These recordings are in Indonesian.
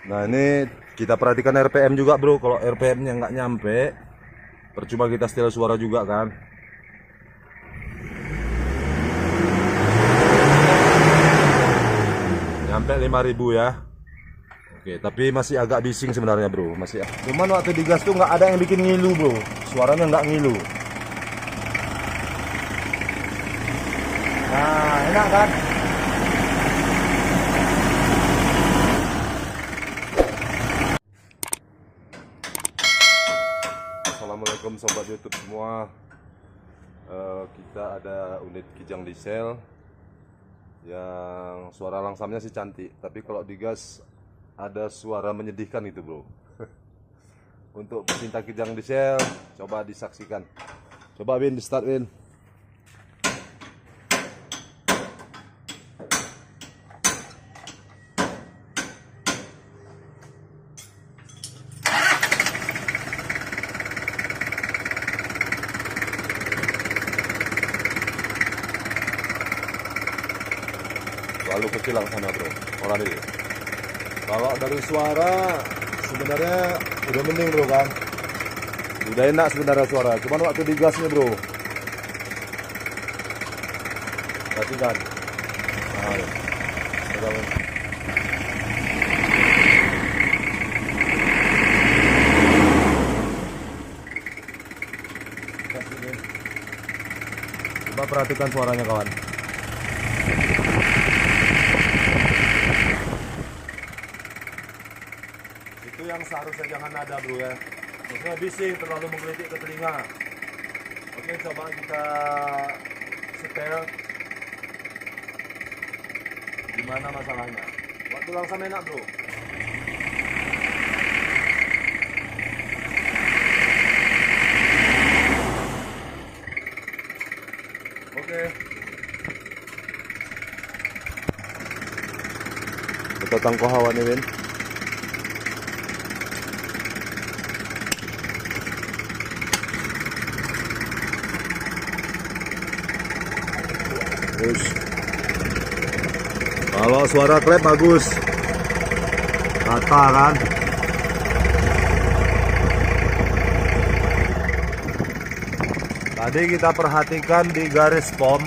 Nah ini kita perhatikan RPM juga bro. Kalau RPM-nya nggak nyampe, percuma kita setel suara juga kan. Nyampe 5.000 ya. Oke, tapi masih agak bising sebenarnya bro. Masih. Cuman waktu digas tuh nggak ada yang bikin ngilu bro. Suaranya nggak ngilu. Nah enak kan. Assalamualaikum sobat YouTube semua. Kita ada unit kijang diesel yang suara langsamnya sih cantik, tapi kalau digas ada suara menyedihkan gitu bro. Untuk pecinta kijang diesel, coba disaksikan. Coba Win, di start Win. Lalu kecil sana bro, orang ini. Kalau dari suara sebenarnya udah mending bro kan, udah enak sebenarnya suara. Cuman waktu digasnya bro, perhatikan. Nah, ya. Coba perhatikan suaranya kawan. Itu yang seharusnya jangan ada bro ya. Maksudnya bising, terlalu menggelitik ke telinga. Oke, coba kita setel. Gimana masalahnya? Waktu langsam enak bro. Oke. Kita tangkau hawa nih Win. Kalau suara klep bagus, rata kan. Tadi kita perhatikan di garis pom,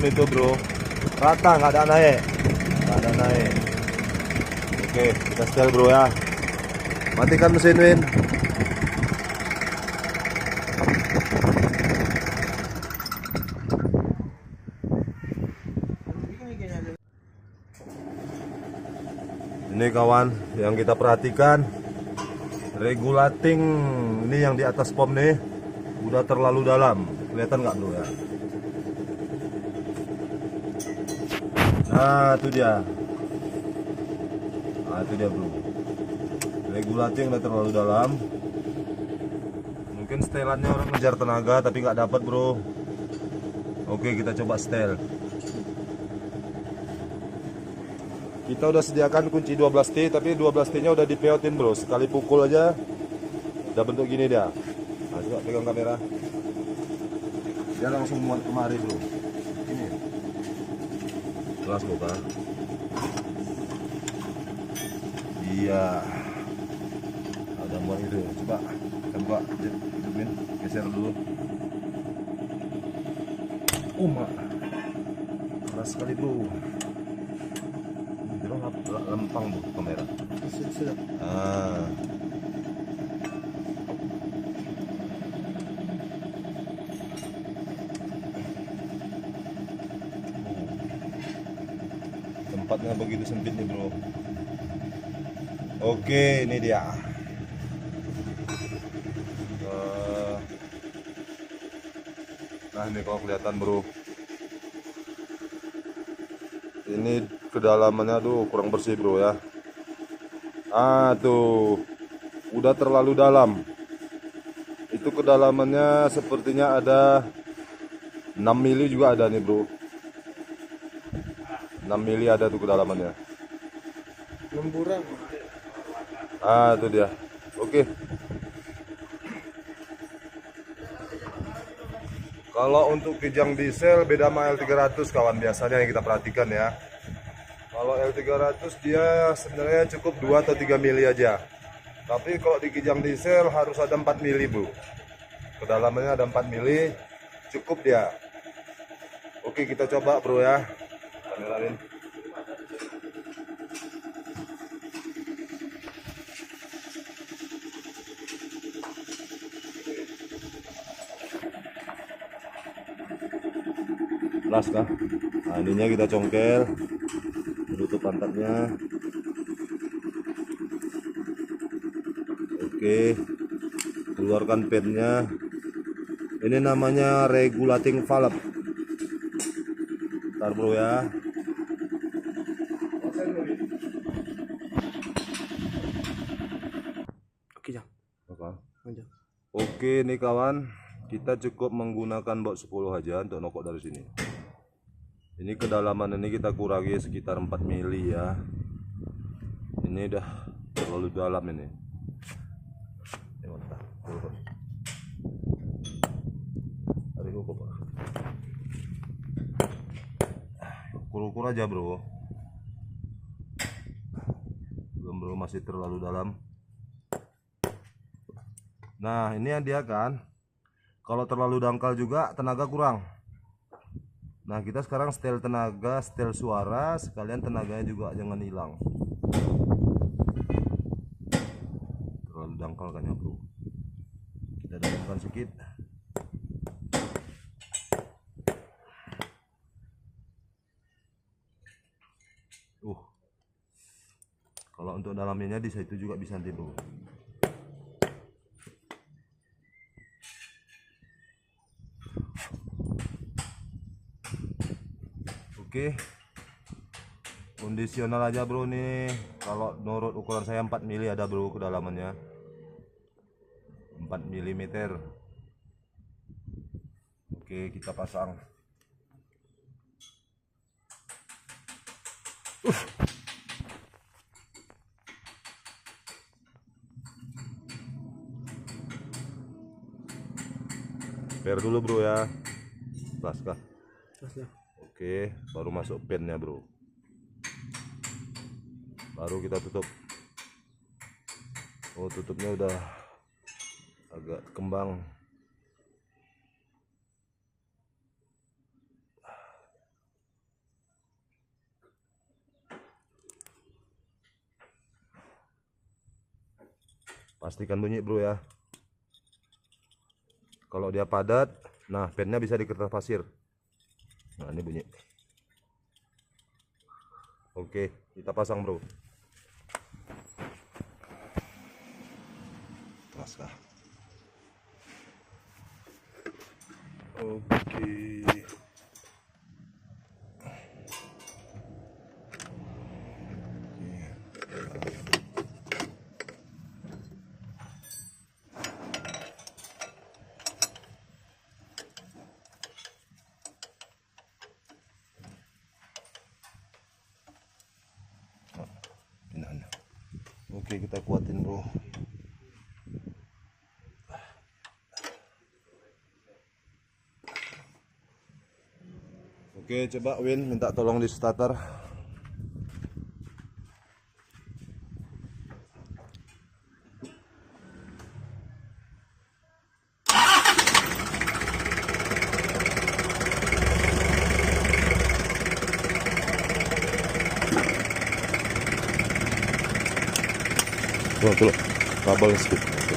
itu bro, rata, nggak ada naik, Oke, kita setel bro ya. Matikan mesin Win. Ini kawan yang kita perhatikan, regulating ini yang di atas pom nih udah terlalu dalam, kelihatan nggak bro ya? Nah itu dia, bro, regulating udah terlalu dalam. Mungkin setelannya orang ngejar tenaga tapi nggak dapat bro. Oke, kita coba setel. Kita udah sediakan kunci 12T, tapi 12T nya udah dipeotin bro. Sekali pukul aja udah bentuk gini dia. Nah, coba pegang kamera. Dia langsung muat kemari bro. Ini kelas buka. Iya, ada muat itu. Coba coba jepin, geser dulu. Mak, keras sekali bro. Lempang bu kamera. Sudah. Tempatnya begitu sempit nih bro. Oke, ini dia. Nah ini kalau kelihatan bro, ini kedalamannya aduh kurang bersih bro ya. Tuh udah terlalu dalam. Itu kedalamannya sepertinya ada 6 mili juga ada nih bro. 6 mili ada tuh kedalamannya. Lemburan. Itu dia. Oke. Kalau untuk kijang diesel beda sama L300 kawan, biasanya yang kita perhatikan ya. Kalau Kalau L300 dia sebenarnya cukup 2 atau 3 mili aja. Tapi kalau di kijang diesel harus ada 4 mili, bro. Kedalamannya ada 4 mili, cukup dia. Oke, kita coba, bro ya. Kamerain. Las kah? Nah, ininya kita congkel, tutup pantatnya. Oke, keluarkan pennya. Ini namanya regulating valve. Ntar bro ya. Oke, Jang. Apa? Lanjut. Oke nih kawan, kita cukup menggunakan baut 10 aja untuk nokok dari sini. Ini kedalaman ini kita kurangi sekitar 4 mili ya. Ini udah terlalu dalam ini. Ukur-ukur aja bro. Belum bro, masih terlalu dalam. Nah ini yang dia kan, kalau terlalu dangkal juga tenaga kurang. Nah kita sekarang setel tenaga, setel suara, sekalian tenaganya juga jangan hilang. Terlalu dangkal kan ya bro. Kita dalamkan sedikit. Kalau untuk dalamnya di situ juga bisa nanti bro. Oke, kondisional aja bro nih. Kalau menurut ukuran saya 4 mili ada bro kedalamannya, 4 mm. Oke, kita pasang. Per dulu bro ya. Pas kah? Oke, baru masuk pennya bro. Baru kita tutup. Oh, tutupnya udah agak kembang. Pastikan bunyi bro ya. Kalau dia padat, nah pennya bisa di kertas pasir. Nah ini bunyi. Oke, kita pasang bro. Oke. Oke, kita kuatin bro. Oke, coba Win minta tolong di starter. Tuh, kabel sedikit.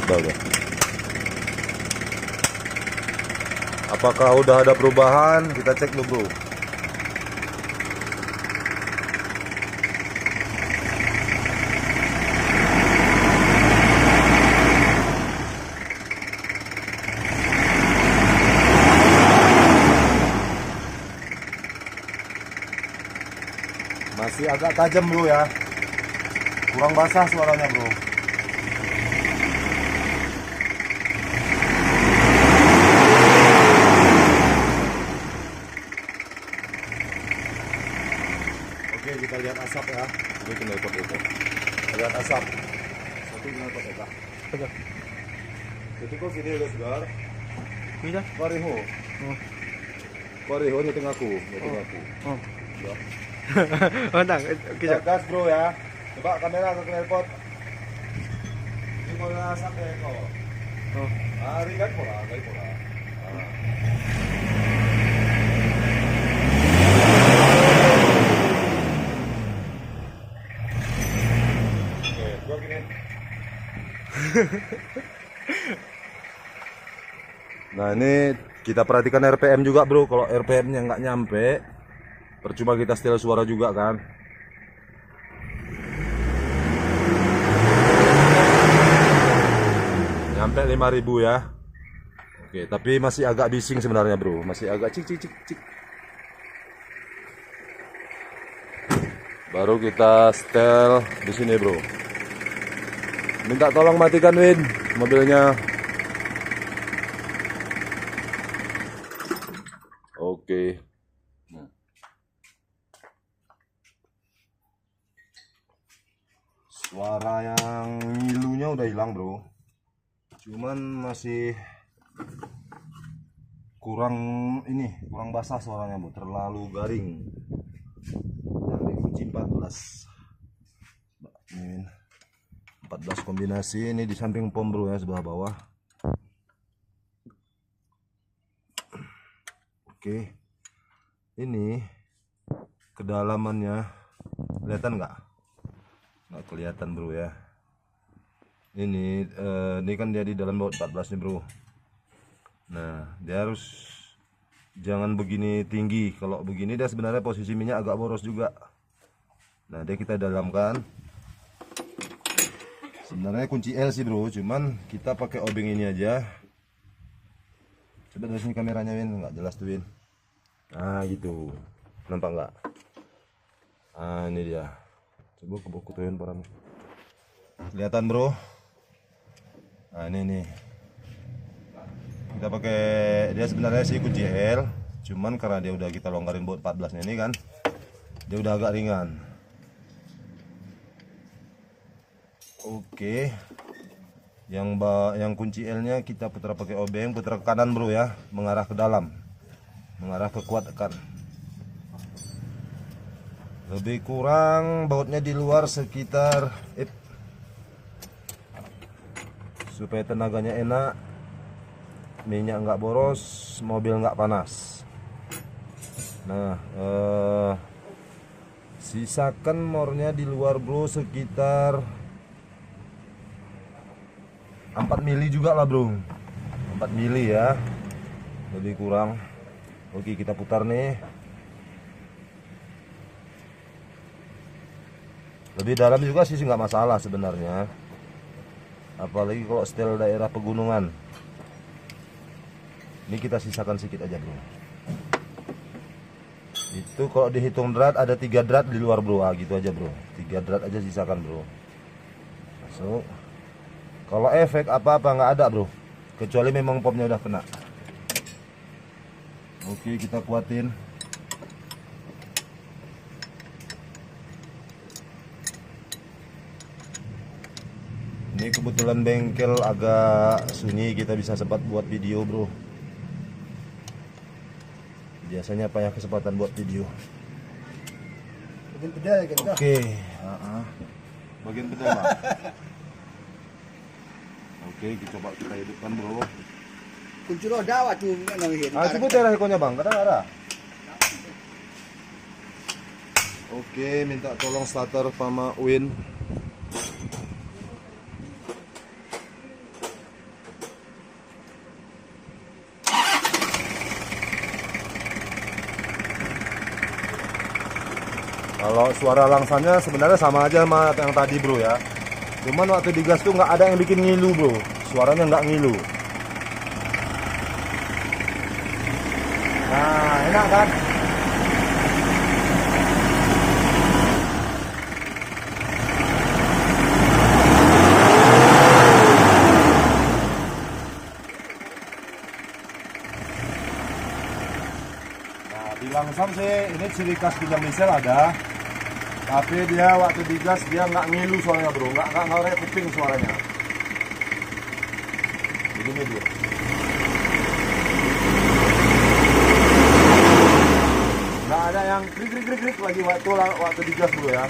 Udah. Apakah udah ada perubahan? Kita cek dulu bro. Masih agak tajam bro ya. Kurang basah suaranya bro. Oke, kita lihat asap ya. Ini tinggal ikut itu. Lihat asap. Satu tinggal ikut itu. Jadi kok sini udah segar. Ini dah. Pariho. Pariho ini tengahku. Oh. Ya. Mantap. Oke, Cak. Gas bro ya. Coba kamera ke knalpot. Ini bola sampai kok. Oh. Hari kan pola, kali pola. Oke, gua gini. Nah ini kita perhatikan RPM juga bro. Kalau RPM-nya nggak nyampe, percuma kita setel suara juga kan. Nyampe 5.000 ya. Oke, tapi masih agak bising sebenarnya bro. Masih agak cik cik cik cik. Baru kita setel di sini bro. Minta tolong matikan Win mobilnya. Oke. Suara yang ngilunya udah hilang bro. Cuman masih kurang kurang basah suaranya bro. Terlalu garing. Yang dikunci 14. Ini 14 kombinasi. Ini di samping pom bro ya, sebelah bawah. Oke, ini kedalamannya kelihatan nggak? Nggak kelihatan bro ya. Ini kan dia di dalam baut 14 nih bro. Nah dia harus jangan begini tinggi. Kalau begini dia sebenarnya posisi minyak agak boros juga. Nah dia kita dalamkan. Sebenarnya kunci L sih bro, cuman kita pakai obeng ini aja. Coba dari sini kameranya Win, nggak jelas tuh Win. Nah gitu, nampak nggak? Nah ini dia. Coba kebukuin parah. Kelihatan bro. Nah ini nih. Kita pakai dia sebenarnya sih kunci L, cuman karena dia udah kita longgarin baut 14 ini kan, dia udah agak ringan. Oke. Yang kunci L-nya kita putar pakai obeng, putar ke kanan bro ya, mengarah ke dalam, mengarah ke kuat tekan. Lebih kurang bautnya di luar sekitar supaya tenaganya enak, minyak nggak boros, mobil nggak panas. Nah sisakan mornya di luar bro sekitar 4 mili juga lah bro, 4 mili ya, lebih kurang. Oke kita putar nih. Lebih dalam juga sih nggak masalah sebenarnya, apalagi kalau setel daerah pegunungan. Ini kita sisakan sedikit aja bro. Itu kalau dihitung drat ada 3 drat di luar bro, gitu aja bro, 3 drat aja sisakan bro. Masuk. Kalau efek apa-apa nggak ada bro, kecuali memang pomnya udah kena. Oke kita kuatin. Ini kebetulan bengkel agak sunyi, kita bisa sempat buat video bro. Biasanya apa ya kesempatan buat video. Bagian pedal ya kan? Oke. Bagian pedal Pak. Oke, coba kita hidupkan bro. Kunci roda waktu nangis. Coba daerah ekornya bang, kadang ada. Oke, minta tolong starter sama Win. Kalau suara langsannya sebenarnya sama aja sama yang tadi bro ya. Cuman waktu digas tuh nggak ada yang bikin ngilu bro. Suaranya nggak ngilu. Nah enak kan? Nah di langsam sih ini ciri khas pinjam diesel ada. Tapi dia waktu digas dia nggak ngilu suaranya bro, nggak ngorek kuping suaranya. Begini dia. Nggak ada yang krik lagi waktu digas dulu ya.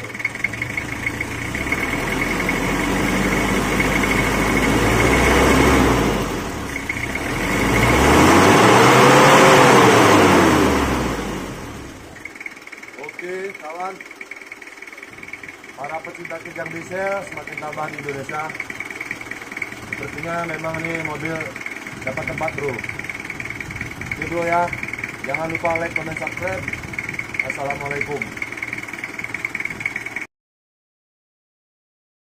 Oke kawan, para pecinta kijang diesel semakin tambah di Indonesia. Sepertinya memang ini mobil dapat tempat bro. Oke bro ya, jangan lupa like, comment, subscribe. Assalamualaikum.